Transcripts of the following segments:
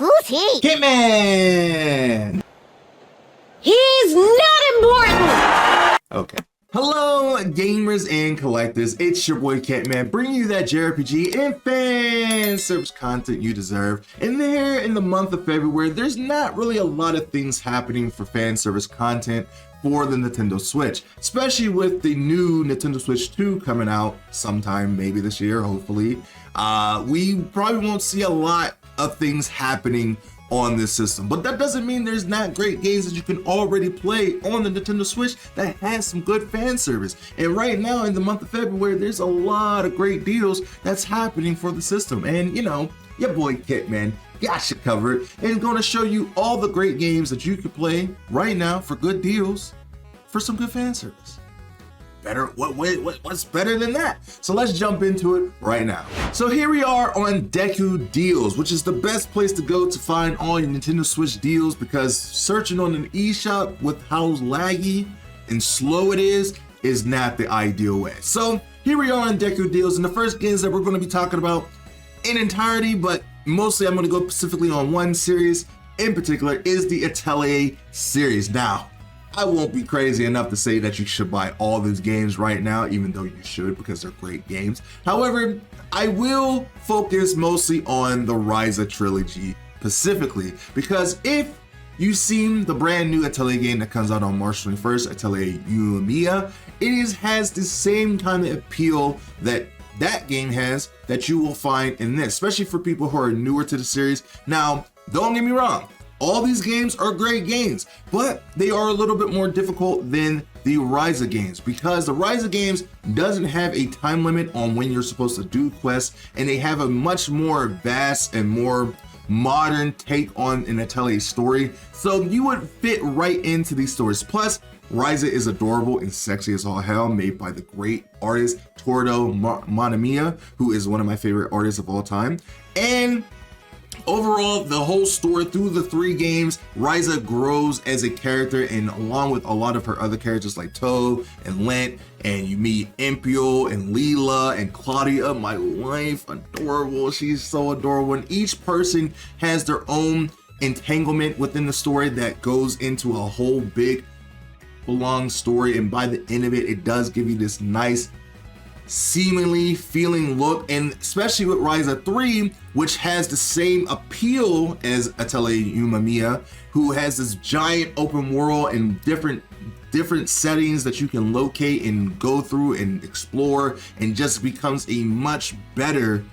Who's he? Kentman! He's not important! Okay. Hello, gamers and collectors. It's your boy Kentman, bringing you that JRPG and fan service content you deserve. And here in the month of February, there's not really a lot of things happening for fan service content for the Nintendo Switch, especially with the new Nintendo Switch 2 coming out sometime maybe this year, hopefully. We probably won't see a lot of things happening on this system, but that doesn't mean there's not great games that you can already play on the Nintendo Switch that has some good fan service. And right now in the month of February, there's a lot of great deals that's happening for the system. And you know, your boy Kentman got you covered and gonna show you all the great games that you can play right now for good deals for some good fan service. What's better than that? So let's jump into it right now. So here we are on Deku Deals, which is the best place to go to find all your Nintendo Switch deals, because searching on an eShop with how laggy and slow it is not the ideal way. So here we are on Deku Deals, and the first games that we're going to be talking about in entirety, but mostly I'm going to go specifically on one series in particular, is the Atelier series. Now, I won't be crazy enough to say that you should buy all these games right now, even though you should, because they're great games. However, I will focus mostly on the Ryza trilogy specifically, because if you've seen the brand new Atelier game that comes out on March 21st, Atelier Yumiya, it has the same kind of appeal that that game has that you will find in this, especially for people who are newer to the series. Now, don't get me wrong. All these games are great games, but they are a little bit more difficult than the Ryza games, because the Ryza games doesn't have a time limit on when you're supposed to do quests, and they have a much more vast and more modern take on an Atelier story. So you would fit right into these stories. Plus, Ryza is adorable and sexy as all hell, made by the great artist Toru Monamiya, who is one of my favorite artists of all time. And overall, the whole story through the three games, Ryza grows as a character, and along with a lot of her other characters like Toad and Lent, and you meet Impio and Leela and Claudia, my wife, adorable. She's so adorable, and each person has their own entanglement within the story that goes into a whole big long story, and by the end of it, it does give you this nice seemingly feeling look. And especially with Ryza 3, which has the same appeal as Atelier Yumiya, who has this giant open world and different settings that you can locate and go through and explore, and just becomes a much better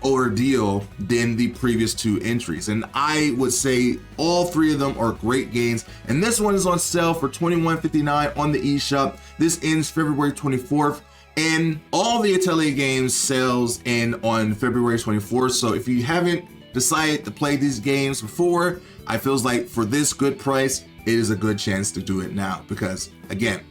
ordeal than the previous two entries. And I would say all three of them are great games, and this one is on sale for $21.59 on the eShop. This ends February 24th. And all the Atelier games sales end on February 24th. So if you haven't decided to play these games before, I feels like for this good price, it is a good chance to do it now, because again,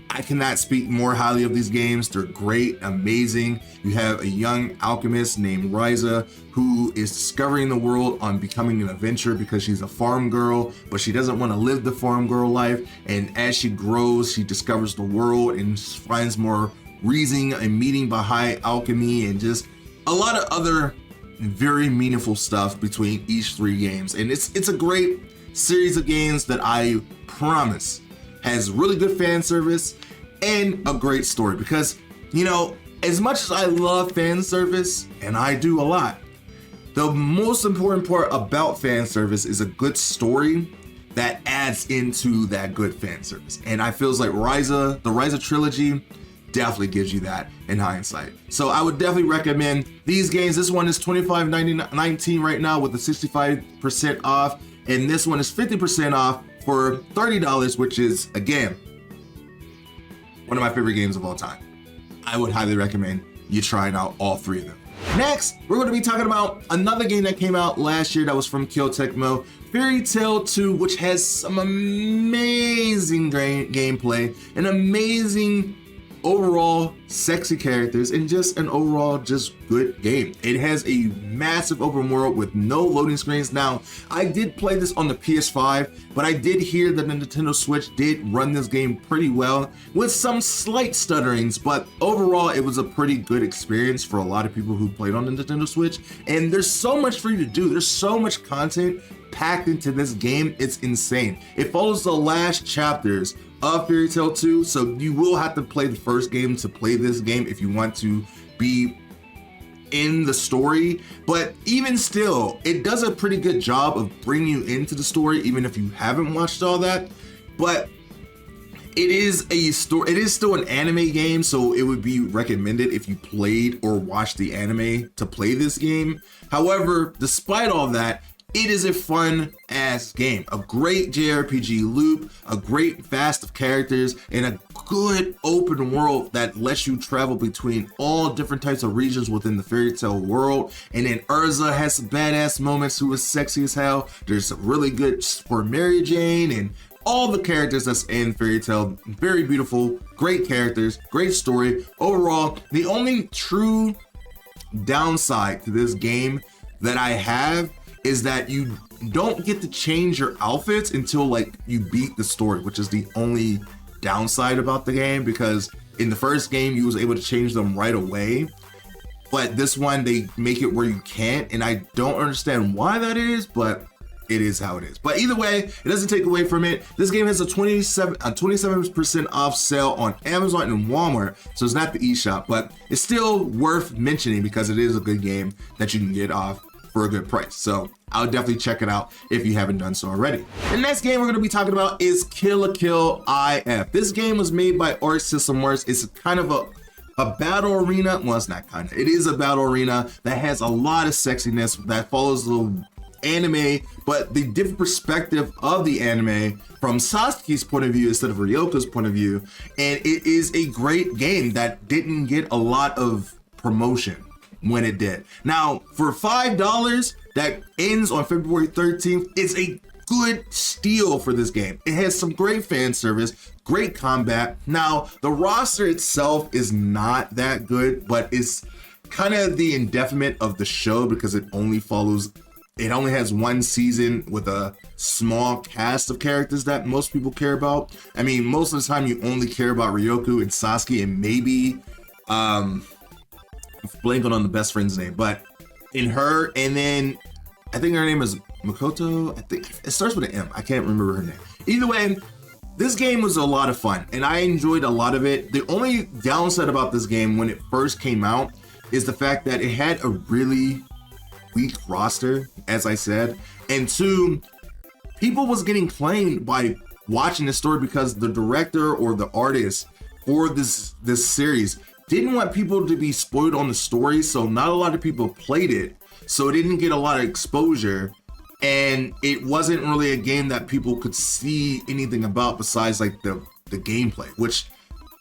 I cannot speak more highly of these games. They're great, amazing. You have a young alchemist named Ryza who is discovering the world on becoming an adventurer, because she's a farm girl, but she doesn't want to live the farm girl life. And as she grows, she discovers the world and finds more reasoning and meaning behind alchemy, and just a lot of other very meaningful stuff between each three games. And it's a great series of games that I promise has really good fan service and a great story, because you know, as much as I love fan service, and I do a lot, the most important part about fan service is a good story that adds into that good fan service. And I feels like the Ryza trilogy definitely gives you that in hindsight. So I would definitely recommend these games. This one is $25.19 right now with a 65% off, and this one is 50% off for $30, which is again one of my favorite games of all time. I would highly recommend you trying out all three of them. Next, we're going to be talking about another game that came out last year that was from Kill Tecmo, Fairy Tail 2, which has some amazing gameplay, an amazing overall sexy characters and just an overall just good game. It has a massive open world with no loading screens. Now, I did play this on the PS5, but I did hear that the Nintendo Switch did run this game pretty well with some slight stutterings, but overall it was a pretty good experience for a lot of people who played on the Nintendo Switch. And there's so much for you to do. There's so much content packed into this game. It's insane. It follows the last chapters of Fairy Tail 2, so you will have to play the first game to play this game if you want to be in the story. But even still, it does a pretty good job of bringing you into the story, even if you haven't watched all that. But it is a story. It is still an anime game, so it would be recommended if you played or watched the anime to play this game. However, despite all that, it is a fun ass game, a great JRPG loop, a great cast of characters, and a good open world that lets you travel between all different types of regions within the Fairy Tail world. And then Urza has some badass moments who is sexy as hell. There's some really good for Mary Jane and all the characters that's in Fairy Tail. Very beautiful, great characters, great story. Overall, the only true downside to this game that I have is that you don't get to change your outfits until like you beat the story, which is the only downside about the game, because in the first game you was able to change them right away, but this one they make it where you can't, and I don't understand why that is, but it is how it is. But either way, it doesn't take away from it. This game has a 27% off sale on Amazon and Walmart, so it's not the eShop, but it's still worth mentioning because it is a good game that you can get off for a good price. So I'll definitely check it out if you haven't done so already. The next game we're going to be talking about is Kill la Kill IF. This game was made by Arc System Works. It's kind of a battle arena. Well, it's not kind of. It is a battle arena that has a lot of sexiness that follows the anime, but the different perspective of the anime from Sasuke's point of view instead of Ryoko's point of view. And it is a great game that didn't get a lot of promotion when it did. Now, for $5 that ends on February 13th, it's a good steal for this game. It has some great fan service, great combat. Now, the roster itself is not that good, but it's kind of the indefinite of the show because it only has one season with a small cast of characters that most people care about. I mean, most of the time you only care about Ryoku and Sasuke and maybe blanking on the best friend's name, but in her, and then I think her name is Makoto. I think it starts with an M. I can't remember her name. Either way, this game was a lot of fun and I enjoyed a lot of it. The only downside about this game when it first came out is the fact that it had a really weak roster, as I said, and two, people was getting claimed by watching the story because the director or the artist for this series didn't want people to be spoiled on the story, so not a lot of people played it, so it didn't get a lot of exposure, and it wasn't really a game that people could see anything about besides like the gameplay, which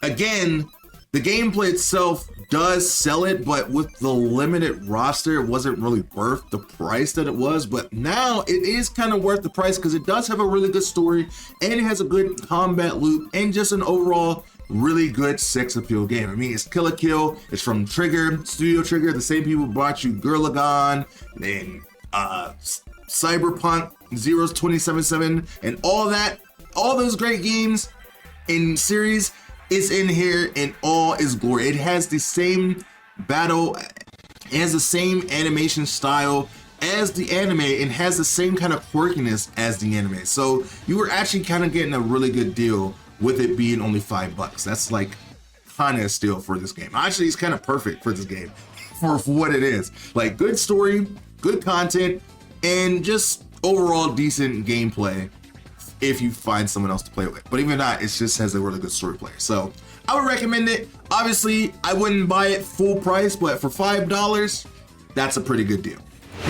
again, the gameplay itself does sell it, but with the limited roster, it wasn't really worth the price that it was. But now it is kind of worth the price because it does have a really good story and it has a good combat loop and just an overall really good sex appeal game. I mean, it's Kill la Kill. It's from Studio Trigger, the same people who brought you Gurlagan and Cyberpunk 2077 and all that. All those great games in series is in here in all its glory. It has the same battle, it has the same animation style as the anime, and has the same kind of quirkiness as the anime. So you were actually kind of getting a really good deal with it being only $5. That's like kind of a steal for this game. Actually, it's kind of perfect for this game for what it is. Like good story, good content, and just overall decent gameplay if you find someone else to play with. But even not, it just has a really good story player. So I would recommend it. Obviously, I wouldn't buy it full price, but for $5, that's a pretty good deal.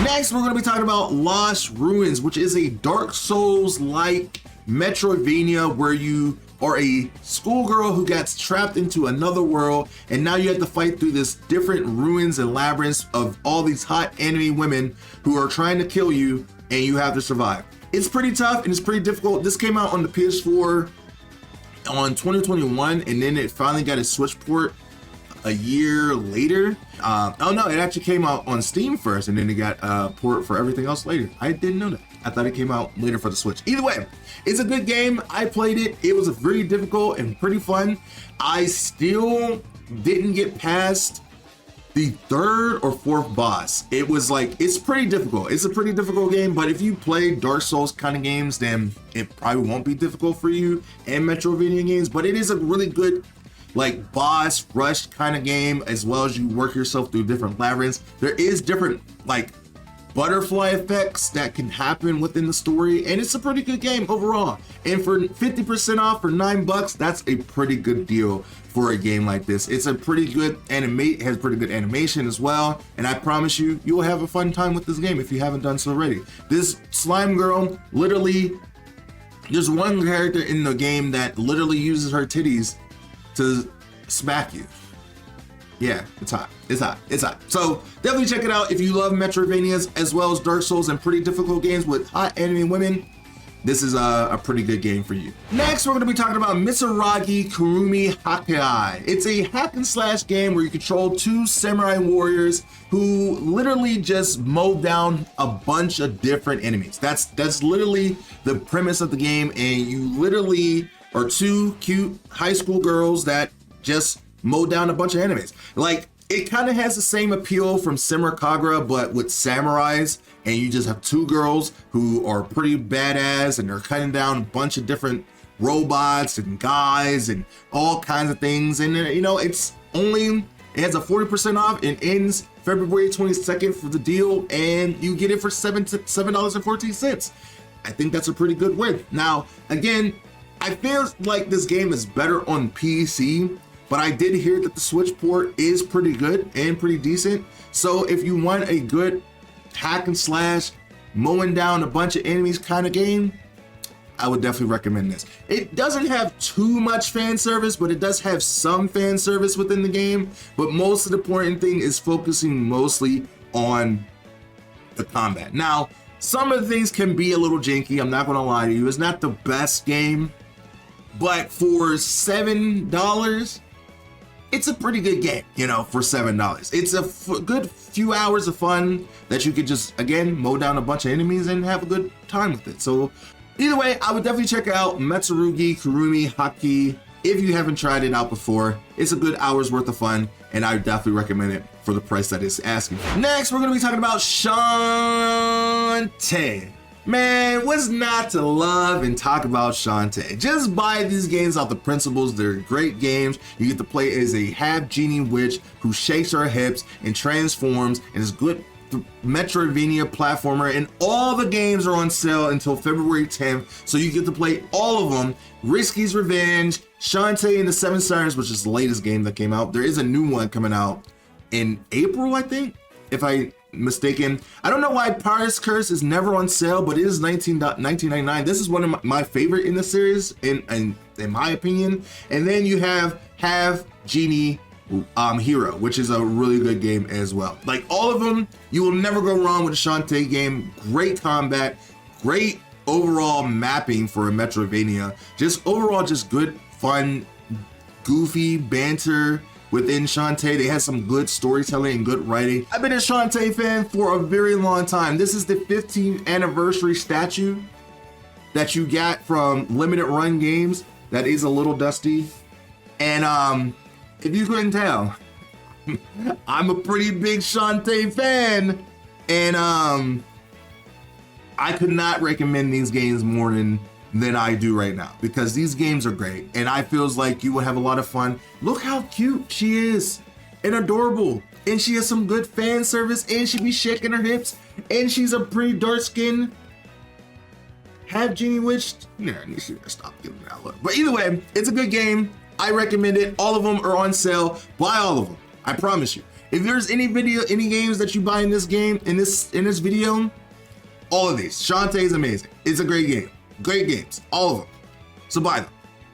Next, we're going to be talking about Lost Ruins, which is a Dark Souls-like Metroidvania where you are a schoolgirl who gets trapped into another world, and now you have to fight through this different ruins and labyrinths of all these hot anime women who are trying to kill you, and you have to survive. It's pretty tough and it's pretty difficult. This came out on the PS4 on 2021, and then it finally got a Switch port a year later. Oh no, it actually came out on Steam first, and then it got a port for everything else later. I didn't know that. I thought it came out later for the Switch. Either way, it's a good game. I played it. It was very difficult and pretty fun. I still didn't get past the third or fourth boss. It was like, it's pretty difficult. It's a pretty difficult game, but if you play Dark Souls kind of games, then it probably won't be difficult for you, and Metroidvania games, but it is a really good like boss rush kind of game, as well as you work yourself through different labyrinths. There is different like butterfly effects that can happen within the story, and it's a pretty good game overall. And for 50% off for $9, that's a pretty good deal for a game like this. It's a pretty good has pretty good animation as well, and I promise you, you will have a fun time with this game if you haven't done so already. This slime girl, literally, there's one character in the game that literally uses her titties to smack you. Yeah, it's hot. It's hot. It's hot. So definitely check it out if you love Metroidvanias as well as Dark Souls and pretty difficult games with hot anime women. This is a pretty good game for you. Next, we're going to be talking about Mitsurugi Hikae. It's a hack and slash game where you control two samurai warriors who literally just mow down a bunch of different enemies. That's literally the premise of the game, and you literally are two cute high school girls that just mow down a bunch of enemies. Like, it kind of has the same appeal from Samurai Kagura, but with samurais, and you just have two girls who are pretty badass, and they're cutting down a bunch of different robots and guys and all kinds of things. And you know, it has a 40% off and ends February 22nd for the deal, and you get it for $7.14. I think that's a pretty good win. Now, again, I feel like this game is better on PC, but I did hear that the Switch port is pretty good and pretty decent. So if you want a good hack and slash, mowing down a bunch of enemies kind of game, I would definitely recommend this. It doesn't have too much fan service, but it does have some fan service within the game. But most of the important thing is focusing mostly on the combat. Now, some of the things can be a little janky. I'm not gonna lie to you. It's not the best game, but for $7, it's a pretty good game, you know, for $7. It's a good few hours of fun that you could just, again, mow down a bunch of enemies and have a good time with it. So either way, I would definitely check out Mitsurugi Hikae if you haven't tried it out before. It's a good hour's worth of fun, and I would definitely recommend it for the price that it's asking. Next, we're gonna be talking about Shantae. Man, what's not to love and talk about Shantae? Just buy these games off the principles. They're great games. You get to play as a half genie witch who shakes her hips and transforms, and is good Metroidvania platformer, and all the games are on sale until February 10th, so you get to play all of them. Risky's Revenge, Shantae and the Seven Sirens, which is the latest game that came out. There is a new one coming out in April, I think, if I mistaken. I don't know why Pirate's Curse is never on sale, but it is $19.99. This is one of my favorite in the series, in my opinion. And then you have Half Genie Hero, which is a really good game as well. Like, all of them, you will never go wrong with a Shantae game. Great combat, great overall mapping for a Metroidvania. Just overall, just good, fun, goofy banter within Shantae. They had some good storytelling and good writing. I've been a Shantae fan for a very long time. This is the 15th anniversary statue that you got from Limited Run Games. That is a little dusty. And if you couldn't tell, I'm a pretty big Shantae fan. And I could not recommend these games more than I do right now, because these games are great, and I feels like you will have a lot of fun. Look how cute she is and adorable, and she has some good fan service, and she be shaking her hips, and she's a pretty dark skinned half genie witch. Yeah, you should stop giving that look. But either way, it's a good game. I recommend it. All of them are on sale. Buy all of them. I promise you. If there's any games that you buy in this game, in this video, all of these. Shantae is amazing. It's a great game. Great games, all of them. So buy them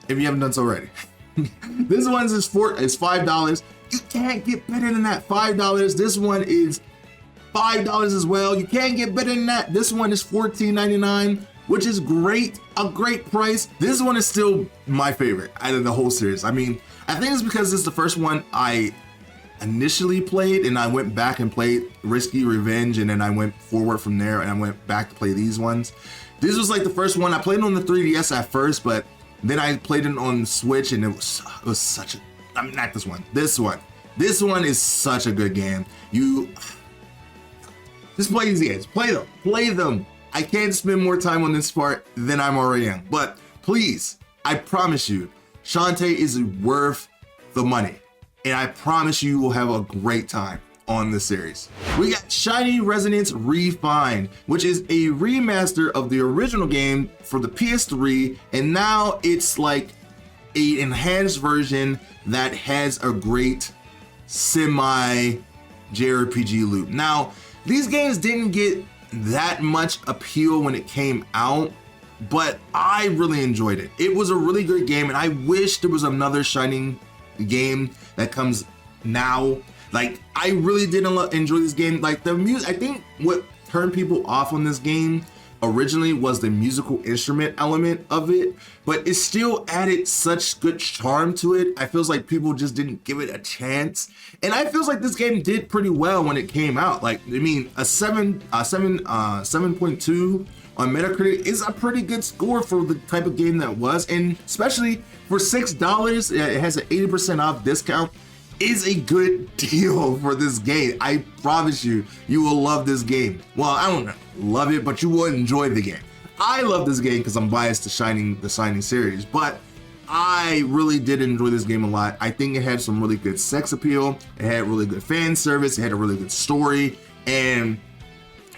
if you haven't done so already. This one's is $5. You can't get better than that. $5. This one is $5 as well. You can't get better than that. This one is $14.99. which is great, a great price. This one is still my favorite out of the whole series. I mean, I think it's because this is the first one I initially played, and I went back and played Risky Revenge, and then I went forward from there, and I went back to play these ones. This was like the first one. I played it on the 3DS at first, but then I played it on the Switch, and it was such a, I mean, not this one, this one. This one is such a good game. You just play these games, play them. I can't spend more time on this part than I'm already in, but please, I promise you, Shantae is worth the money, and I promise you will have a great time on this series. We got Shining Resonance Refine, which is a remaster of the original game for the PS3, and now it's like a enhanced version that has a great semi JRPG loop. Now, these games didn't get that much appeal when it came out, but I really enjoyed it. It was a really good game, and I wish there was another Shining game that comes now. Like, I really did enjoy this game. Like, the music, I think what turned people off on this game originally was the musical instrument element of it, but it still added such good charm to it. I feels like people just didn't give it a chance, and I feels like this game did pretty well when it came out. Like, I mean, a 7.2 on Metacritic is a pretty good score for the type of game that was, and especially for $6, it has an 80% off discount. Is a good deal for this game. I promise you, you will love this game. Well, I don't love it, but you will enjoy the game. I love this game because I'm biased to the Shining series, but I really did enjoy this game a lot. I think it had some really good sex appeal. It had really good fan service. It had a really good story, and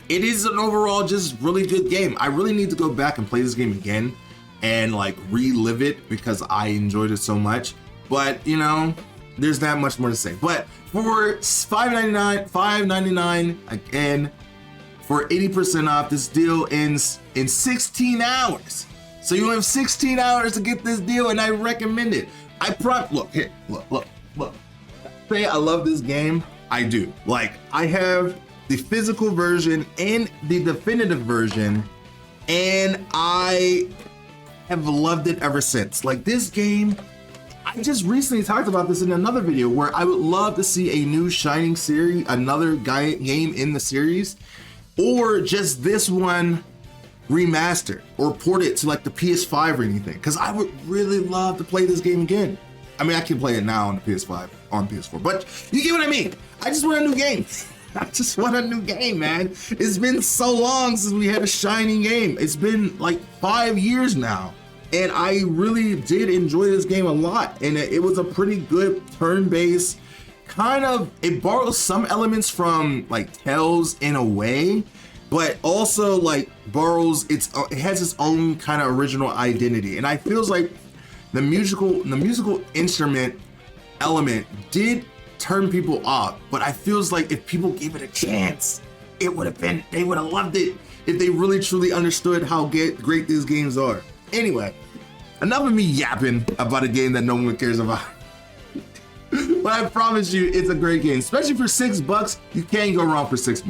it is an overall just really good game. I really need to go back and play this game again and like relive it because I enjoyed it so much. But you know, there's not much more to say. But for $5.99 again, for 80% off, this deal ends in 16 hours. So you have 16 hours to get this deal, and I recommend it. Look here, look. Say I love this game, I do. Like, I have the physical version and the definitive version, and I have loved it ever since. Like, this game, I just recently talked about this in another video where I would love to see a new Shining series, another game in the series, or just this one remastered or ported to like the PS5 or anything, because I would really love to play this game again. I mean, I can play it now on the PS5, on PS4, but you get what I mean. I just want a new game. I just want a new game, man. It's been so long since we had a Shining game. It's been like 5 years now. And I really did enjoy this game a lot, and it was a pretty good turn-based kind of, it borrows some elements from like Tales in a way, but also like borrows it has its own kind of original identity. And I feels like the musical instrument element did turn people off, but I feels like if people gave it a chance, they would have loved it if they really truly understood how great these games are. Anyway, enough of me yapping about a game that no one cares about. But I promise you, it's a great game, especially for $6. You can't go wrong for $6.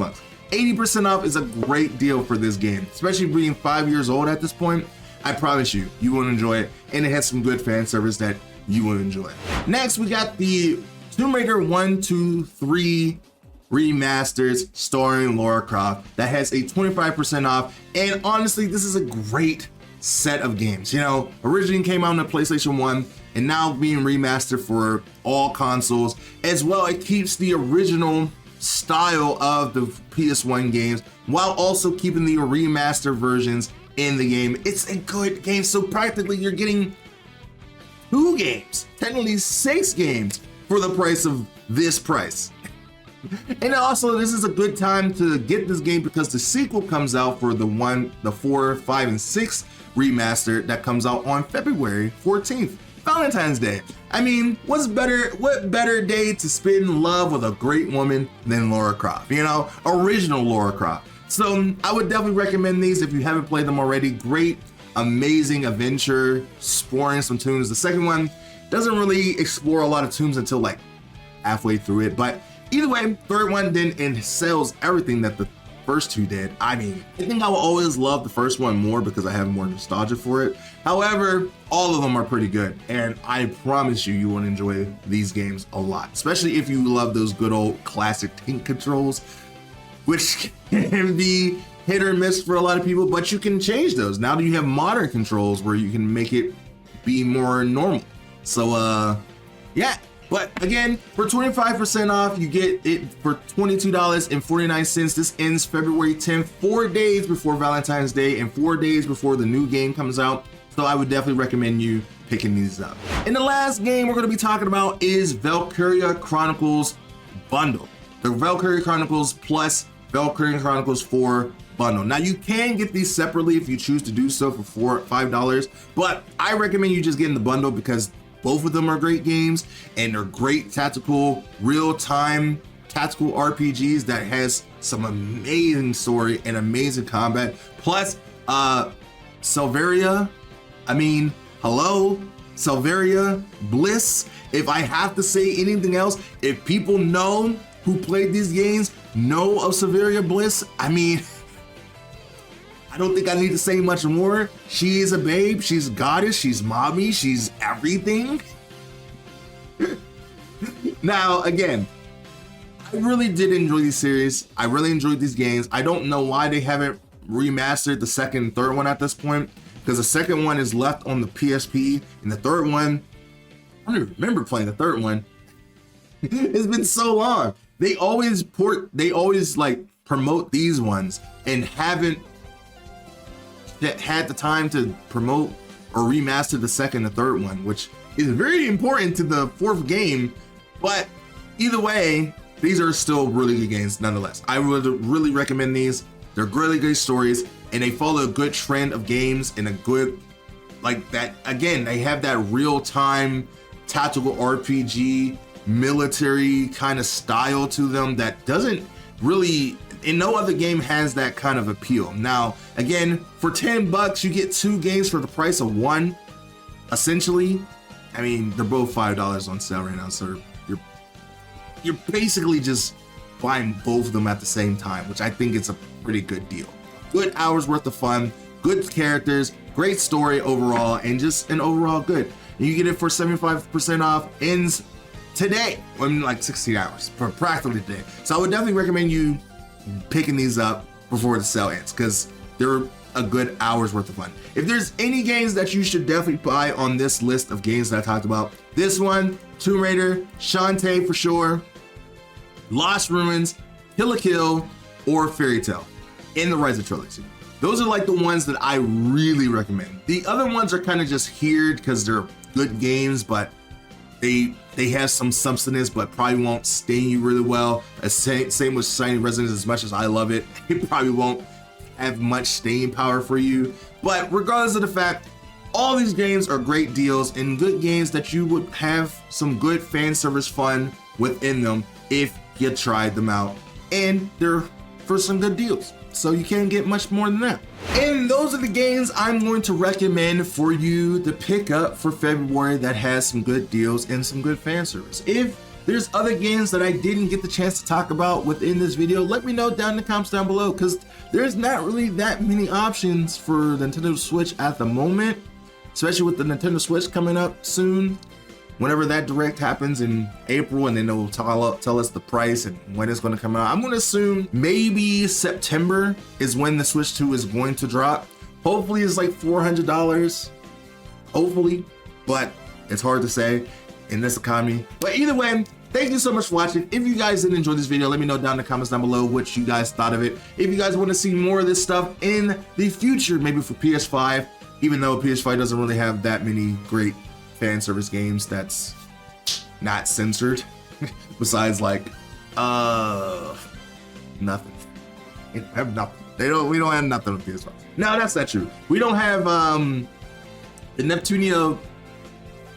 80% off is a great deal for this game, especially being 5 years old at this point. I promise you, you will enjoy it, and it has some good fan service that you will enjoy. Next, we got the Tomb Raider 1, 2, 3 remasters starring Lara Croft that has a 25% off, and honestly, this is a great set of games. You know, originally came out on the PlayStation 1 and now being remastered for all consoles as well. It keeps the original style of the PS1 games while also keeping the remaster versions in the game. It's a good game, so practically you're getting 2 games, technically 6 games for the price of this price. And also, this is a good time to get this game because the sequel comes out for the 4, 5, and 6 remaster that comes out on February 14th, Valentine's Day. I mean, what better day to spend love with a great woman than Lara Croft, you know, original Lara Croft. So I would definitely recommend these if you haven't played them already. Great, amazing adventure, exploring some tombs. The second one doesn't really explore a lot of tombs until like halfway through it, but either way, third one then excels everything that the first two did. I mean, I think I will always love the first one more because I have more nostalgia for it. However, all of them are pretty good, and I promise you, you will enjoy these games a lot, especially if you love those good old classic tank controls, which can be hit or miss for a lot of people, but you can change those. Now that you have modern controls where you can make it be more normal. So, yeah. But again, for 25% off, you get it for $22.49. This ends February 10th, 4 days before Valentine's Day and 4 days before the new game comes out. So I would definitely recommend you picking these up. And the last game we're going to be talking about is Valkyria Chronicles Bundle. The Valkyria Chronicles plus Valkyria Chronicles 4 bundle. Now you can get these separately if you choose to do so for $5, but I recommend you just getting the bundle because both of them are great games and they're great tactical, real-time tactical RPGs that has some amazing story and amazing combat. Plus, Selvaria, Selvaria Bliss. If I have to say anything else, if people know who played these games know of Selvaria Bliss, I mean, I don't think I need to say much more. She is a babe, she's a goddess, she's mommy, she's everything. Now, again, I really did enjoy these series. I really enjoyed these games. I don't know why they haven't remastered the second and third one at this point, because the second one is left on the PSP, and the third one, I don't even remember playing the third one. It's been so long. They always like promote these ones and haven't had the time to promote or remaster the second and third one, which is very important to the fourth game. But either way, these are still really good games nonetheless. I would really recommend these. They're really good stories and they follow a good trend of games and a good, like that, again, they have that real-time tactical RPG military kind of style to them that doesn't really, and no other game has that kind of appeal. Now, again, for $10, you get 2 games for the price of 1, essentially. I mean, they're both $5 on sale right now, so you're basically just buying both of them at the same time, which I think is a pretty good deal. Good hours worth of fun, good characters, great story overall, and just an overall good. And you get it for 75% off, ends today, like 16 hours, for practically today. So I would definitely recommend you picking these up before the sale ends because they're a good hour's worth of fun. If there's any games that you should definitely buy on this list of games that I talked about, this one, Tomb Raider, Shantae for sure, Lost Ruins, Kill la Kill, or Fairy Tail in the Rise of Trilogy. Those are like the ones that I really recommend. The other ones are kind of just here because they're good games, but they have some substance, but probably won't sting you really well. Same with Shining Resonance. As much as I love it, it probably won't have much staying power for you. But regardless of the fact, all these games are great deals and good games that you would have some good fan service fun within them if you tried them out. And they're for some good deals. So you can't get much more than that. And those are the games I'm going to recommend for you to pick up for February that has some good deals and some good fan service. If there's other games that I didn't get the chance to talk about within this video, let me know down in the comments down below, because there's not really that many options for the Nintendo Switch at the moment, especially with the Nintendo Switch coming up soon. Whenever that direct happens in April, and then they'll tell us the price and when it's going to come out. I'm going to assume maybe September is when the Switch 2 is going to drop. Hopefully it's like $400, hopefully, but it's hard to say in this economy. But either way, thank you so much for watching. If you guys did enjoy this video, let me know down in the comments down below what you guys thought of it. If you guys want to see more of this stuff in the future, maybe for PS5, even though PS5 doesn't really have that many great fan service games that's not censored besides like nothing. We have nothing. We don't have nothing on PS5. No, that's not true. We don't have the Neptunia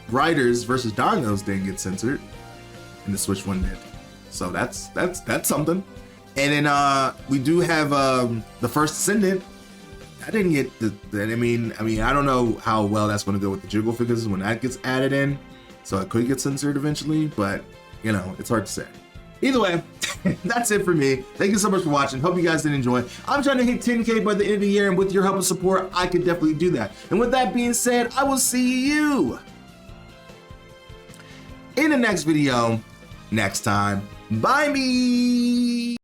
Riders versus Dongos didn't get censored, and the Switch one did. So that's something. And then we do have the First Ascendant. I didn't get I mean, I don't know how well that's going to go with the jiggle figures when that gets added in. So it could get censored eventually, but you know, it's hard to say. Either way, that's it for me. Thank you so much for watching. Hope you guys did enjoy. I'm trying to hit 10K by the end of the year, and with your help and support, I could definitely do that. And with that being said, I will see you in the next video next time. Bye me.